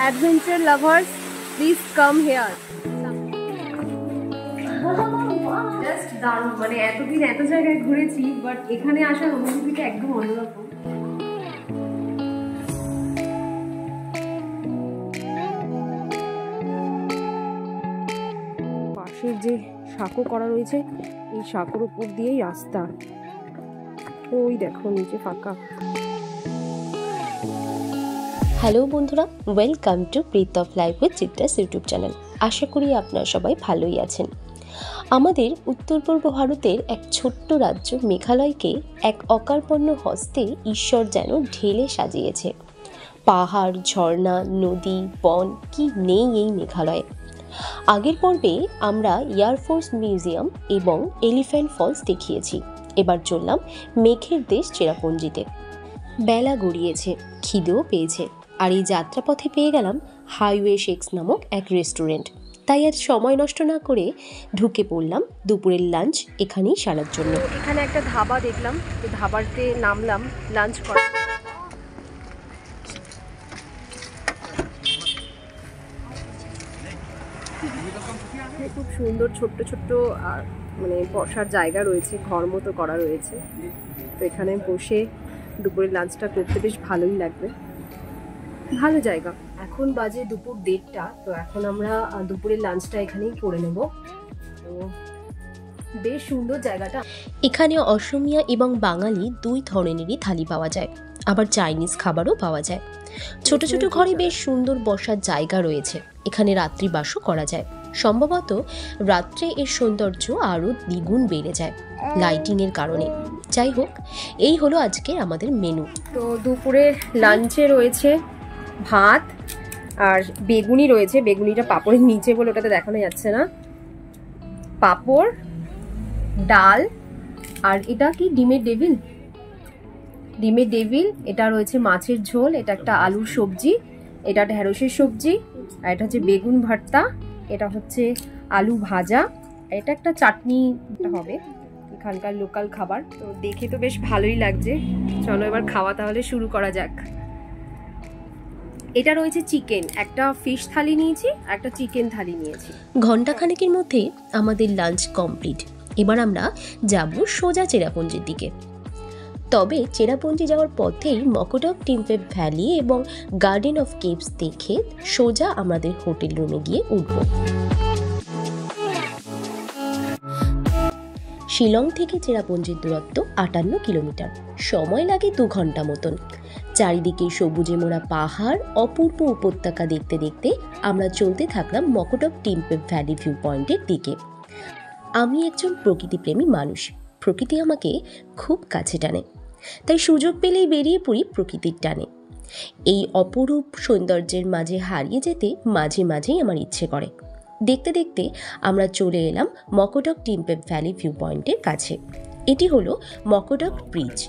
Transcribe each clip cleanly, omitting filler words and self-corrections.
adventure lovers, please come here. Just দারুণ, মানে এতদিন এত জায়গায় ঘুরেছি, বাট এখানে আসার অনুভূতিটা একদম অন্যরকম। পাশের যে সাঁকো করা রয়েছে, এই সাঁকোর উপর দিয়েই রাস্তা। ওই দেখো নিচে ফাঁকা। হ্যালো বন্ধুরা, welcome to breath of life with Chitra's YouTube channel. আশা করি আপনারা সবাই ভালোই আছেন। আমাদের উত্তর পূর্ব ভারতের এক ছোট্ট রাজ্য মেঘালয়কে এক অকার্পণ্য হস্তে ঈশ্বর যেন ঢেলে সাজিয়েছে। পাহাড়, ঝর্ণা, নদী, বন, কি নেই এই মেঘালয়ে। আগের পর্বে আমরা এয়ারফোর্স মিউজিয়াম এবং এলিফ্যান্ট ফলস দেখিয়েছি। এবার চললাম মেঘের দেশ চেরাপুঞ্জিতে। বেলা গড়িয়েছে, খিদেও পেয়েছে, আর এই যাত্রাপথে পেয়ে গেলাম হাইওয়ে শেকস নামক এক রেস্টুরেন্ট। তাই আর সময় নষ্ট না করে ঢুকে পড়লাম দুপুরের লাঞ্চ এখানেই সারার জন্য। এখানে একটা ধাবা দেখলাম, ধাবাতে নামলাম লাঞ্চ করা। খুব সুন্দর ছোট্ট ছোট্ট মানে বসার জায়গা রয়েছে, ঘর মতো করা রয়েছে। তো এখানে বসে দুপুরের লাঞ্চটা করতে বেশ ভালোই লাগবে, ভালো জায়গা। এখন বাজে দুপুর 1:30, তো এখন আমরা দুপুরের লাঞ্চটা এখানেই করে নেব। তো বেশ সুন্দর জায়গাটা। এখানে অসমিয়া এবং বাঙালি দুই ধরনেরই থালি পাওয়া যায়, আবার চাইনিজ খাবারও পাওয়া যায়। ছোট ছোট ঘরে বেশ সুন্দর বসার জায়গা রয়েছে। এখানে রাত্রিবাসও করা যায়। সম্ভবত রাত্রে এর সৌন্দর্য আরও দ্বিগুণ বেড়ে যায় লাইটিংয়ের কারণে। যাই হোক, এই হলো আজকে আমাদের মেনু। তো দুপুরের লাঞ্চে রয়েছে ভাত আর বেগুনি রয়েছে। বেগুনিটা পাঁপড়ের নিচে বলে ওটাতে দেখানো যাচ্ছে না। পাঁপড়, ডাল, আর এটা কি ডিমের ডেভিল, ডিমের ডেভিল। এটা রয়েছে মাছের ঝোল, এটা একটা আলুর সবজি, এটা ঢেঁড়সের সবজি, আর এটা হচ্ছে বেগুন ভর্তা, এটা হচ্ছে আলু ভাজা, এটা একটা চাটনি হবে। এখানকার লোকাল খাবার। তো দেখে তো বেশ ভালোই লাগছে। চলো এবার খাওয়া তাহলে শুরু করা যাক। এটা রয়েছে চিকেন, একটা ফিশ থালি নিয়েছি, একটা চিকেন থালি নিয়েছি। ঘন্টাখানেকের মধ্যে আমাদের লাঞ্চ কমপ্লিট। এবার আমরা যাব সোজা চেরাপুঞ্জির দিকে। তবে চেরাপুঞ্জি যাওয়ার পথেই মকোটক টিম্পেপ ভ্যালি এবং গার্ডেন অফ কেভস দেখে সোজা আমাদের হোটেল রুমে গিয়ে উঠব। শিলং থেকে চেরাপুঞ্জির দূরত্ব 58 কিলোমিটার, সময় লাগে 2 ঘন্টা মতন। চারিদিকে সবুজে মোড়া পাহাড়, অপূর্ব উপত্যকা দেখতে দেখতে আমরা চলতে থাকলাম মকোটক টিম্পেপ ভ্যালি ভিউ পয়েন্টের দিকে। আমি একজন প্রকৃতিপ্রেমী মানুষ, প্রকৃতি আমাকে খুব কাছে টানে, তাই সুযোগ পেলেই বেরিয়ে পড়ি প্রকৃতির টানে। এই অপরূপ সৌন্দর্যের মাঝে হারিয়ে যেতে মাঝে মাঝেই আমার ইচ্ছে করে। দেখতে দেখতে আমরা চলে এলাম মকোটক টিম্পেপ ভ্যালি ভিউ পয়েন্টের কাছে। এটি হলো মকোটক ব্রিজ।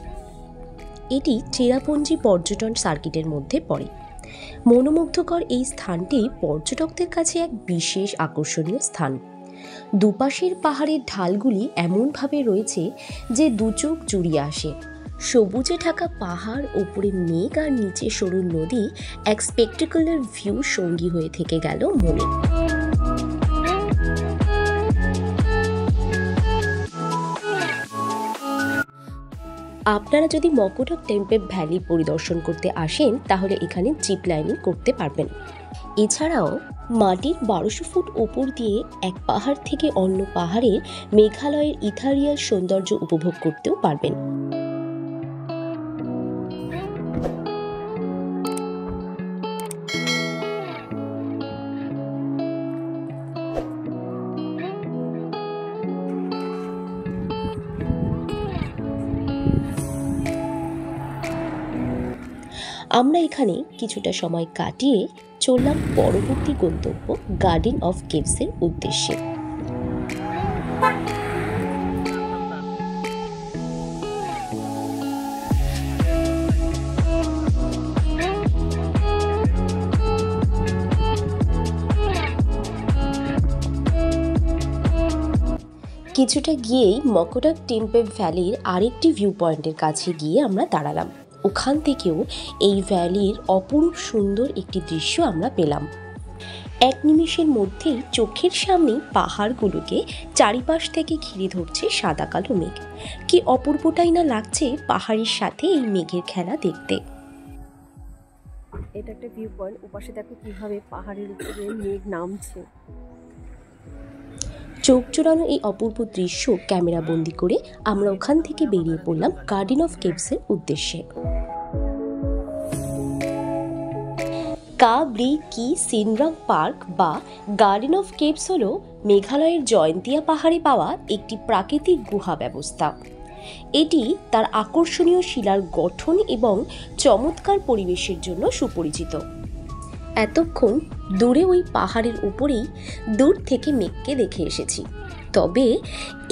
এটি চেরাপুঞ্জি পর্যটন সার্কিটের মধ্যে পড়ে। মনোমুগ্ধকর এই স্থানটি পর্যটকদের কাছে এক বিশেষ আকর্ষণীয় স্থান। দুপাশের পাহাড়ের ঢালগুলি এমনভাবে রয়েছে যে দুচোখ জুড়িয়ে আসে। সবুজে ঢাকা পাহাড়, ওপরে মেঘ আর নিচে সরু নদী এক স্পেকটেকুলার ভিউ সঙ্গী হয়ে থেকে গেল মনে। আপনারা যদি মকোটক টিম্পেপ ভ্যালি পরিদর্শন করতে আসেন তাহলে এখানে জিপ লাইনিং করতে পারবেন। এছাড়াও মাটির 1200 ফুট ওপর দিয়ে এক পাহাড় থেকে অন্য পাহাড়ের মেঘালয়ের ইথারিয়ার সৌন্দর্য উপভোগ করতেও পারবেন। আমরা এখানে কিছুটা সময় কাটিয়ে চললাম পরবর্তী গন্তব্য গার্ডেন অফ কেভসের উদ্দেশ্যে। কিছুটা গিয়েই মকোটক টিম্পেপ ভ্যালির আরেকটি ভিউ পয়েন্টের কাছে গিয়ে আমরা দাঁড়ালাম। ওখান থেকেও এই ভ্যালির অপরূপ সুন্দর একটি দৃশ্য আমরা পেলাম। এক নিমেষের মধ্যেই চোখের সামনে পাহাড়গুলোকে চারিপাশ থেকে ঘিরে ধরছে সাদা কালো মেঘ। কি অপূর্বটাই না লাগছে পাহাড়ের সাথে এই মেঘের খেলা দেখতে। এটা একটা ভিউ পয়েন্ট, ওপাশে দেখো কিভাবে পাহাড়ের উপরে মেঘ নামছে। চোখ জোড়ানো এই অপূর্ব দৃশ্য ক্যামেরা বন্দি করে আমরা ওখান থেকে বেরিয়ে পড়লাম গার্ডেন অফ কেভসের উদ্দেশ্যে। কা ব্রি কি সিনরাম পার্ক বা গার্ডেন অফ কেভস হল মেঘালয়ের জয়ন্তিয়া পাহাড়ে পাওয়া একটি প্রাকৃতিক গুহা ব্যবস্থা। এটি তার আকর্ষণীয় শিলার গঠন এবং চমৎকার পরিবেশের জন্য সুপরিচিত। এতক্ষণ দূরে ওই পাহাড়ের উপরেই দূর থেকে মেঘকে দেখে এসেছি, তবে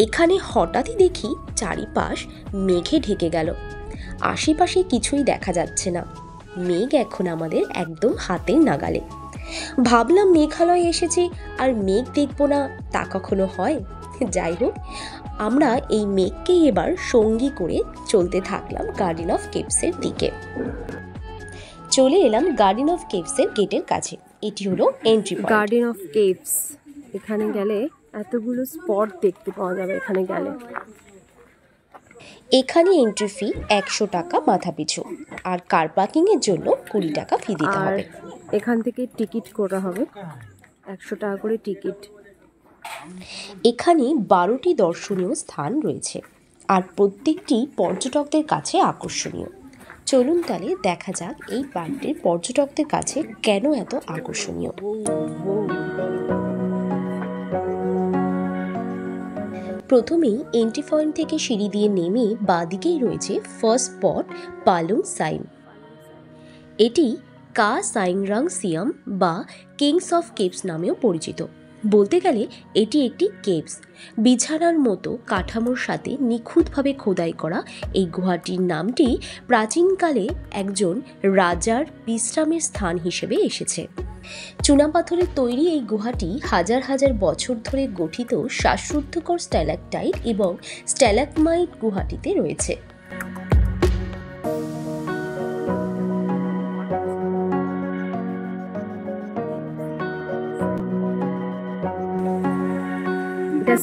এখানে হঠাৎই দেখি চারিপাশ মেঘে ঢেকে গেল। আশেপাশে কিছুই দেখা যাচ্ছে না, মেঘ এখন আমাদের একদম হাতের নাগালে। ভাবলাম মেঘালয় এসেছি আর মেঘ দেখবো না, তা কখনো হয়? যাই হোক, আমরা এই মেঘকেই এবার সঙ্গী করে চলতে থাকলাম গার্ডেন অফ কেভসের দিকে। চলে এলাম গার্ডেন অফ কেভসের গেটের কাছে। এটি হলো entry point. Garden of caves, এখানে গেলে এতগুলো স্পট দেখতে পাওয়া যাবে। এখানে এন্ট্রি ফি 100 টাকা মাথা পিছু, আর কার পার্কিং এর জন্য 20 টাকা ফি দিতে হবে। এখান থেকে টিকিট করা হবে 100 টাকা করে টিকিট। এখানে 12টি দর্শনীয় স্থান রয়েছে, আর প্রত্যেকটি পর্যটকদের কাছে আকর্ষণীয়। চলুন তাহলে দেখা যাক এই পার্কটির পর্যটকদের কাছে কেন এত আকর্ষণীয়। প্রথমেই এন্ট্রি পয়েন্ট থেকে সিঁড়ি দিয়ে নেমে বাঁদিকেই রয়েছে ফার্স্ট স্পট পালুং সাইম। এটি কা সাইংরাং সিয়াম বা কিংস অফ কেভস নামেও পরিচিত। বলতে গেলে এটি একটি কেভস বিছানার মতো কাঠামোর সাথে নিখুঁতভাবে খোদাই করা এই গুহাটির নামটি প্রাচীনকালে একজন রাজার বিশ্রামের স্থান হিসেবে এসেছে। চুনাপাথরের তৈরি এই গুহাটি হাজার হাজার বছর ধরে গঠিত শ্বাসরুদ্ধকর স্ট্যালাকটাইট এবং স্ট্যালাগমাইট গুহাটিতে রয়েছে।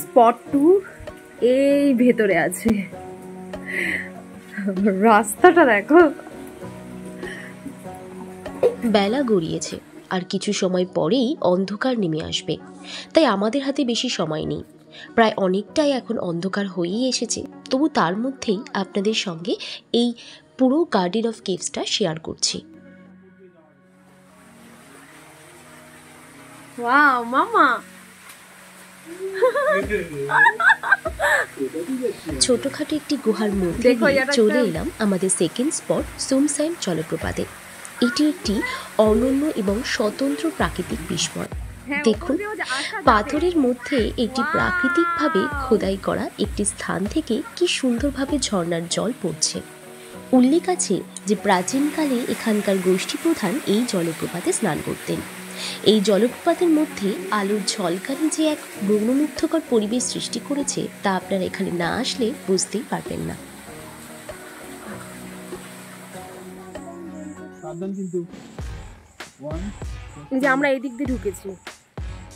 স্পট 2 এই ভেতরে আছে, রাস্তাটা দেখো। বেলা গড়িয়েছে আর কিছু সময় পরেই অন্ধকার নেমে আসবে, তাই আমাদের হাতে বেশি সময় নেই। প্রায় অনেকটাই এখন অন্ধকার হয়েই এসেছে, তবু তার মধ্যেই আপনাদের সঙ্গে এই পুরো গার্ডেন অফ কেভসটা শেয়ার করছি। ওয়াও মামা, ছোটখাটো একটি গুহার মধ্যে চলে এলাম আমাদের সেকেন্ড স্পট সুমসাইম জলপ্রপাতে। এটি একটি অনন্য এবং স্বতন্ত্র প্রাকৃতিক বিস্ময়। দেখুন, পাথরের মধ্যে একটি প্রাকৃতিকভাবে খোদাই করা একটি স্থান থেকে কি সুন্দরভাবে ঝর্ণার জল পড়ছে। উল্লেখ আছে যে প্রাচীনকালে এখানকার গোষ্ঠী প্রধান এই জলপ্রপাতে স্নান করতেন। এই জলপ্রপাতের মধ্যে আলোর ঝলকানি যে এক মনোমুগ্ধকর পরিবেশ সৃষ্টি করেছে তা আপনারা এখানে না আসলে বুঝতেই পারবেন না। আমরা এই দিক দিয়ে ঢুকেছি।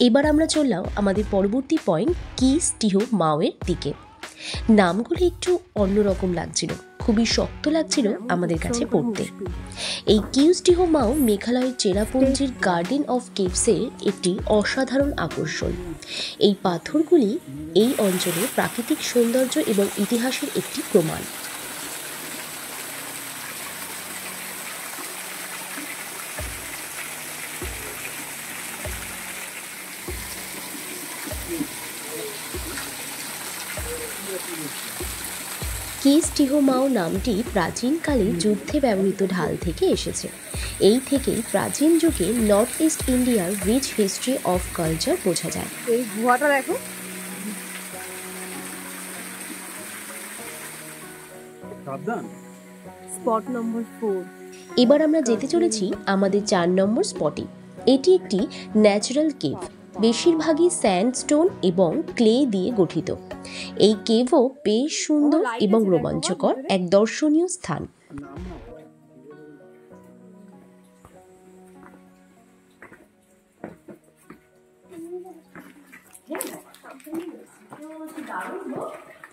এবার আমরা চললাম আমাদের পরবর্তী পয়েন্ট কিস টিহো মাওয়ের দিকে। নামগুলো একটু অন্যরকম লাগছিল, খুবই শক্ত লাগছিল আমাদের কাছে পড়তে। এই কিউস টিহো মাও মেঘালয়ের চেরাপুঞ্জির গার্ডেন অফ কেভসের একটি অসাধারণ আকর্ষণ। এই পাথরগুলি এই অঞ্চলের প্রাকৃতিক সৌন্দর্য এবং ইতিহাসের একটি প্রমাণ। কিস টিহো মাও নামটি প্রাচীনকালে যুদ্ধে ব্যবহৃত ঢাল থেকে এসেছে। এই থেকেই প্রাচীন যুগে নর্থ ইস্ট ইন্ডিয়ার রিচ হিস্ট্রি অফ কালচার বোঝা যায়। এই গুহাটা দেখো, স্পট নম্বর 4। এবার আমরা যেতে চলেছি আমাদের 4 নম্বর স্পটে। এটি একটি ন্যাচারাল কেভ, বেশিরভাগই স্যান্ডস্টোন এবং ক্লে দিয়ে গঠিত। এই কেভও বেশ সুন্দর এবং রোমাঞ্চকর এক দর্শনীয় স্থান।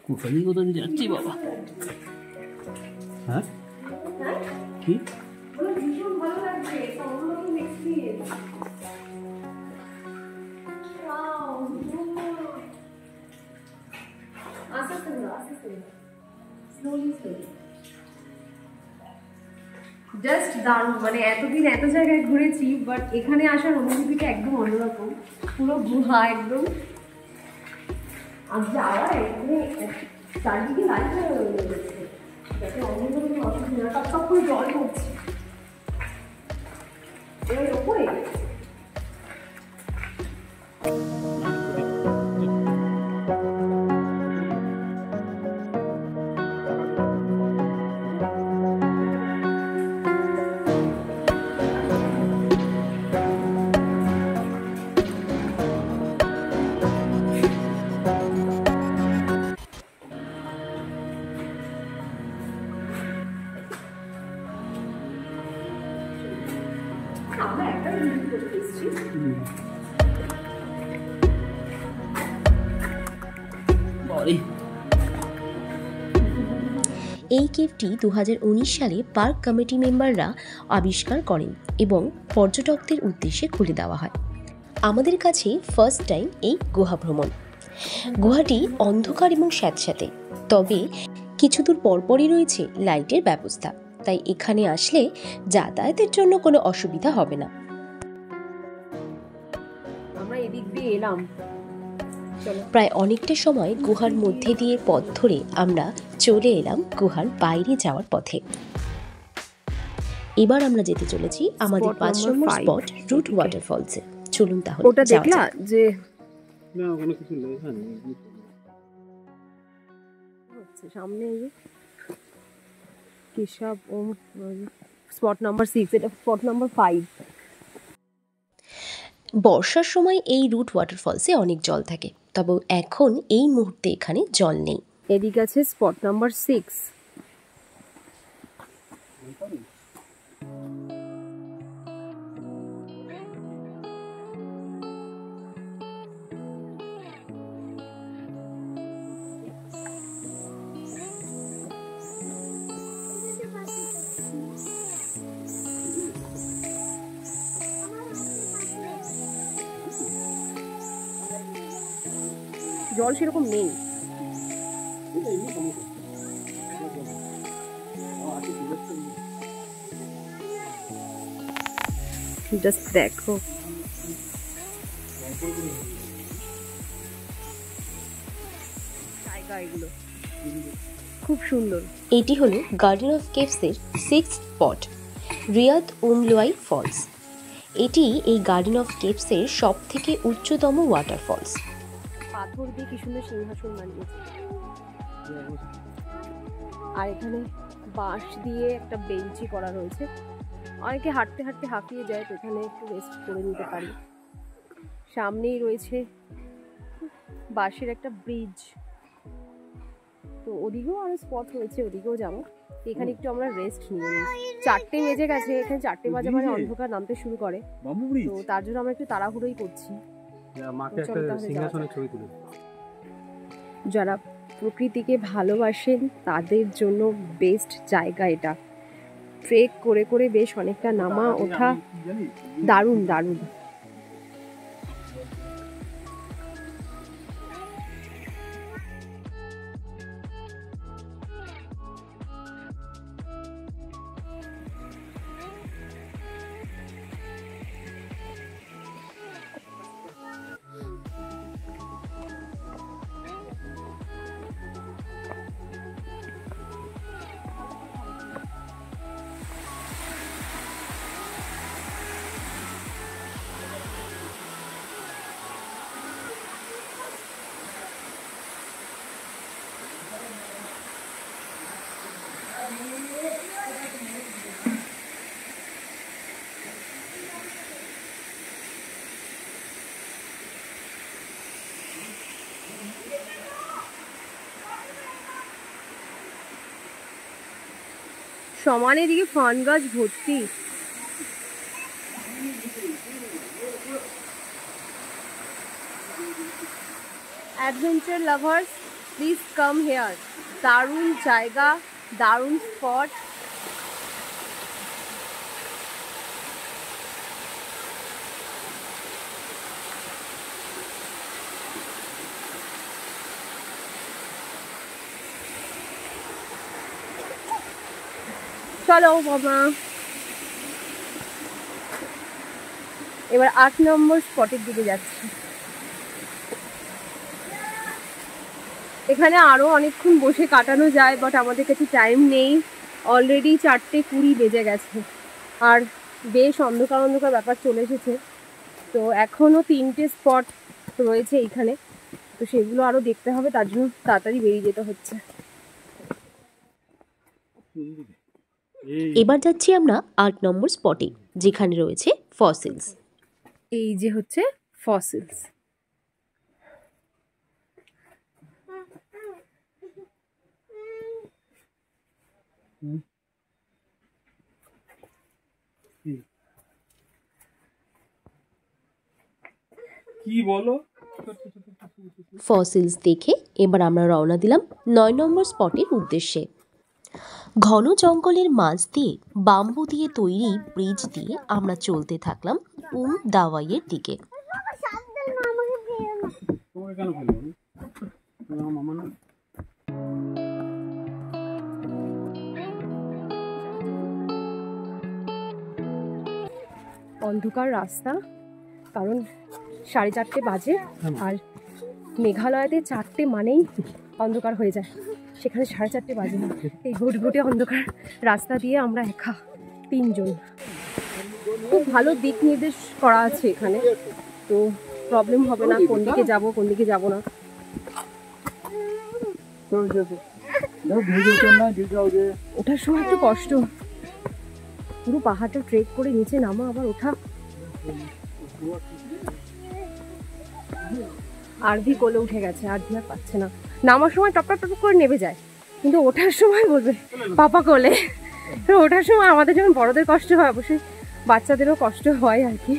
কোথায় কোথায় যাচ্ছি বাবা? হ্যাঁ কি ভীষণ ভালো লাগছে, অন্যরকম এক্সপিরিয়েন্স। জাস্ট দারুণ, মানে এতদিন এত জায়গায় ঘুরেছি, বাট এখানে আসার অনুভূতিটা একদম অন্যরকম। পুরো গুহা একদম, আর যাওয়া এখানে চারদিকে লাইট রয়েছে যাতে অন্য কোনো অসুবিধা না, টপ করে জল পড়ছে এর ওপরে। আমরা একটা ভিডিও করতে এসেছি। এই কেভটি 2019 সালে পার্ক কমিটি মেম্বাররা আবিষ্কার করেন এবং পর্যটকদের উদ্দেশ্যে খুলে দেওয়া হয়। আমাদের কাছে ফার্স্ট টাইম এই গুহা ভ্রমণ। গুহাটি অন্ধকার এবং স্যাঁতস্যাঁতে, তবে কিছু দূর পরপরই রয়েছে লাইটের ব্যবস্থা, তাই এখানে আসলে যাতায়াতের জন্য কোনো অসুবিধা হবে না। আমরা এদিক দিয়ে এলাম, প্রায় অনেকটা সময় গুহার মধ্যে দিয়ে পথ ধরে আমরা চলে এলাম গুহার বাইরে যাওয়ার পথে। এবার আমরা যেতে চলেছি আমাদের 5 নম্বর স্পট রুট ওয়াটারফলসে। চলুন তাহলে ওটা দেখলা যে না ওখানে কিছু লেখা নেই হচ্ছে সামনে, এই যে কেশব স্পট নাম্বার 6, এটা স্পট নাম্বার 5। বর্ষার সময় এই রুট ওয়াটারফলসে অনেক জল থাকে, তবে এখন এই মুহূর্তে এখানে জল নেই। এদিকে আছে স্পট নাম্বার 6। জল সেরকম নেই, জাস্ট দেখো জায়গা, এগুলো খুব সুন্দর। এটি হলো গার্ডেন অফ কেভসের 6th spot, Riat Umlowai falls. এটি এই গার্ডেন অফ কেভসের সব থেকে উচ্চতম ওয়াটারফলস। পাথর দিয়ে কি সুন্দর সিংহাসন বানিয়েছে, আর এখানে বাঁশ দিয়ে একটা বেঞ্চি করা রয়েছে। অনেকে হাঁটতে হাঁটতে হাঁপিয়ে যায়, তো এখানে একটু রেস্ট করে নিতে পারি। সামনেই রয়েছে বাঁশের একটা ব্রিজ, তো ওদিকেও আরো স্পট রয়েছে, ওদিকেও যাবো। এখানে একটু আমরা রেস্ট নিয়ে নিই। 4টে বেজে গেছে, এখানে 4টে বাজে মানে অন্ধকার নামতে শুরু করে, তো তার জন্য আমরা একটু তাড়াহুড়োই করছি। যারা প্রকৃতিকে ভালোবাসেন তাদের জন্য বেস্ট জায়গা এটা। ট্রেক করে করে বেশ অনেকটা নামা ওঠা, দারুণ দারুণ। সমানে দিকে ফান গাছ ভর্তি। Adventure lovers please come here. দারুণ জায়গা, দারুণ স্পট। চলো মামা, এবার 8 নম্বর স্পটের দিকে যাচ্ছি। এখানে আরো অনেকক্ষণ বসে কাটানো যায়, বাট আমাদের কাছে টাইম নেই। অলরেডি 4:20 বেজে গেছে আর বেশ অন্ধকার অন্ধকার ব্যাপার চলে এসেছে। তো এখনো 3টে স্পট রয়েছে এইখানে, তো সেগুলো আরো দেখতে হবে, তার জন্য তাড়াতাড়ি বেরিয়ে যেতে হচ্ছে। এবার যাচ্ছি আমরা 8 নম্বর স্পটে, যেখানে রয়েছে ফসিলস। এই যে হচ্ছে ফসিলস। কি বলো? ফসিলস দেখে এবার আমরা রওনা দিলাম 9 নম্বর স্পটের উদ্দেশ্যে। ঘন জঙ্গলের মাঝ দিয়ে বাম্বু দিয়ে তৈরি ব্রিজ দিয়ে আমরা চলতে থাকলাম দাওয়াইয়ের দিকে। অন্ধকার রাস্তা, কারণ 4:30 বাজে, আর মেঘালয়তে 4টে মানেই অন্ধকার হয়ে যায়, সেখানে 4:30 বাজে না। এই ঘুটঘুটে অন্ধকার রাস্তা দিয়ে আমরা একা 3 জন। খুব ভালো দিক নির্দেশ করা আছে এখানে, তো প্রবলেম হবে না কোন দিকে যাব কোন দিকে যাব না। ওঠার সময় একটু কষ্ট, পুরো পাহাড়টা ট্রেক করে নিচে নামা আবার ওঠা। আরভি কোলে উঠে গেছে, আরভি আর পাচ্ছে না। নামার সময় টপ টপ টপ করে নেমে যায়, কিন্তু ওঠার সময় বলবে পাপা কোলে। ওঠার সময় আমাদের যেমন বড়দের কষ্ট হয়, অবশ্যই বাচ্চাদেরও কষ্ট হয় আর কি।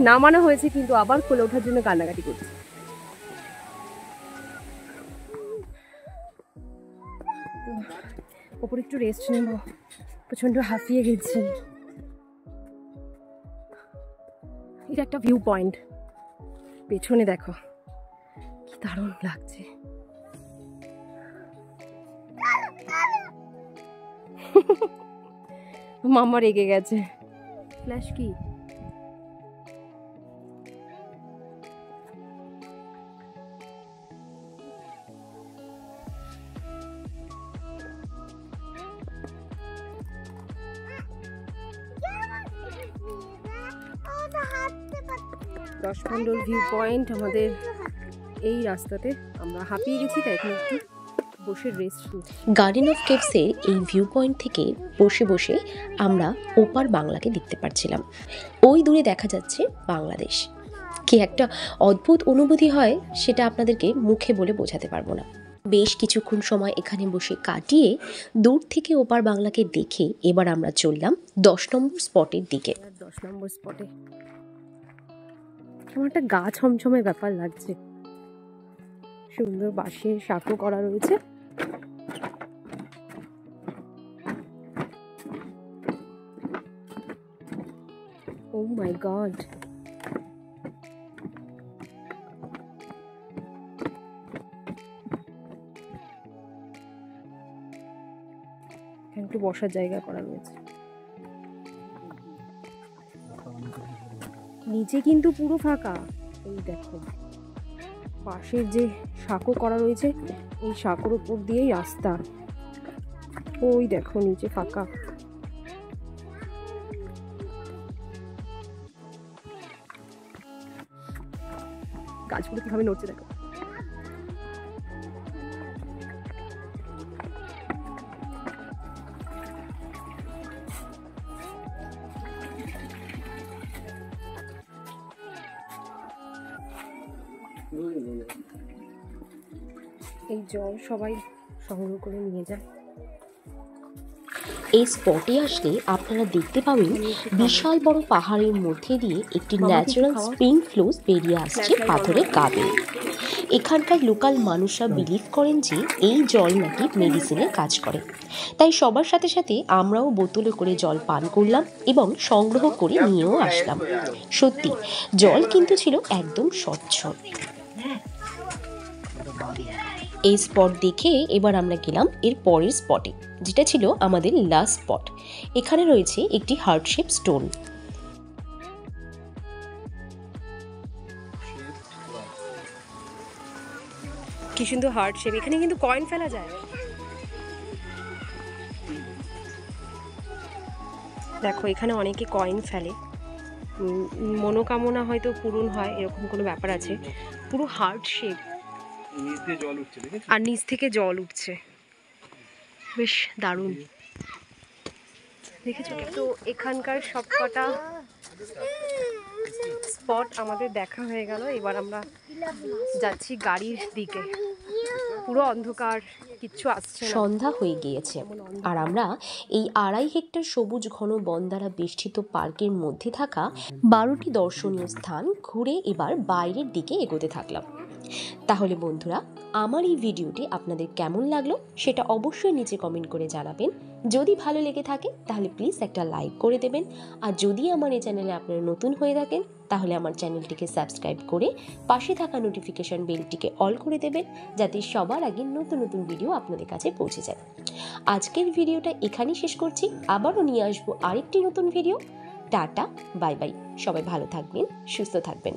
নামানো হয়েছে কিন্তু আবার কোলে ওঠার জন্য কান্নাকাটি করছে। ওপরে একটু রেস্ট নেব, প্রচন্ড হাঁপিয়ে গেছি। এটা একটা ভিউ পয়েন্ট, পেছনে দেখো কি দারুণ লাগছে। মাম্মা রেগে গেছে। ফ্ল্যাশ কি? দশপন্ডর ভিউ পয়েন্ট আমাদের এই রাস্তাতে। আমরা হাঁপিয়ে গেছি, তাই এখন একটু বসে রেস্ট নিই। গার্ডেন অফ কেভসের এই ভিউ পয়েন্ট থেকে বসে বসে আমরা ওপার বাংলাকে দেখতে পাচ্ছিলাম। ওই দূরে দেখা যাচ্ছে বাংলাদেশ। কি একটা অদ্ভুত অনুভূতি হয়, সেটা আপনাদেরকে মুখে বলে বোঝাতে পারবো না। বেশ কিছুক্ষণ সময় এখানে বসে কাটিয়ে দূর থেকে ওপার বাংলাকে দেখে এবার আমরা চললাম 10 নম্বর স্পটের দিকে। 10 নম্বর স্পটে আমার একটা গা ছমছমে ব্যাপার লাগছে। সুন্দর বাঁশের সাঁকো করা রয়েছে। ও মাই গড, একটু বসার জায়গা করা রয়েছে। নিচে কিন্তু পুরো ফাঁকা। এই দেখো পাশের যে সাঁকো করা রয়েছে, এই সাঁকোর উপর দিয়েই রাস্তা। ওই দেখো নিচে ফাঁকা। গাছগুলো কিভাবে নড়ছে দেখো। এই জল সবাই সংগ্রহ করে নিয়ে যায়। এই স্পটে আসলে আপনারা দেখতে পাবেন বিশাল বড় পাহাড়ের মধ্যে দিয়ে একটি ন্যাচারাল স্প্রিং ফ্লোস বেরিয়ে আসছে পাথরের গা বেয়ে। এখানকার লোকাল মানুষরা বিলিভ করেন যে এই জল নাকি মেডিসিনের কাজ করে, তাই সবার সাথে সাথে আমরাও বোতলে করে জল পান করলাম এবং সংগ্রহ করে নিয়েও আসলাম। সত্যি জল কিন্তু ছিল একদম স্বচ্ছ। এই স্পট দেখে এবার আমরা গেলাম এর পরের স্পটে, যেটা ছিল আমাদের লাস্ট স্পট। এখানে রয়েছে একটি হার্ট শেপ স্টোন। কি সুন্দর হার্ট শেপ। এখানে কিন্তু কয়েন ফেলা যায়। দেখো এখানে অনেকে কয়েন ফেলে, মনোকামনা হয়তো পূরণ হয়, এরকম কোনো ব্যাপার আছে। পুরো হার্ট শেপ, আর নিচ থেকে জল উঠছে, বেশ দারুণ দেখেছো। তো এখানকার সবকটা স্পট আমাদের দেখা হয়ে গেল। এবার আমরা যাচ্ছি গাড়ির দিকে। পুরো অন্ধকার, কিচ্ছু আসছে না। সন্ধ্যা হয়ে গিয়েছে আর আমরা এই 2.5 হেক্টর সবুজ ঘন বন দ্বারা বেষ্টিত পার্কের মধ্যে থাকা 12টি দর্শনীয় স্থান ঘুরে এবার বাইরের দিকে এগোতে থাকলাম। তাহলে বন্ধুরা, আমার এই ভিডিওটি আপনাদের কেমন লাগলো সেটা অবশ্যই নিচে কমেন্ট করে জানাবেন। যদি ভালো লেগে থাকে তাহলে প্লিজ একটা লাইক করে দেবেন, আর যদি আমার এই চ্যানেলে আপনারা নতুন হয়ে থাকেন তাহলে আমার চ্যানেলটিকে সাবস্ক্রাইব করে পাশে থাকা নোটিফিকেশন বেলটিকে অল করে দেবেন, যাতে সবার আগে নতুন নতুন ভিডিও আপনাদের কাছে পৌঁছে যায়। আজকের ভিডিওটা এখানেই শেষ করছি, আবারও নিয়ে আসবো আরেকটি নতুন ভিডিও। টাটা, বাই বাই, সবাই ভালো থাকবেন, সুস্থ থাকবেন।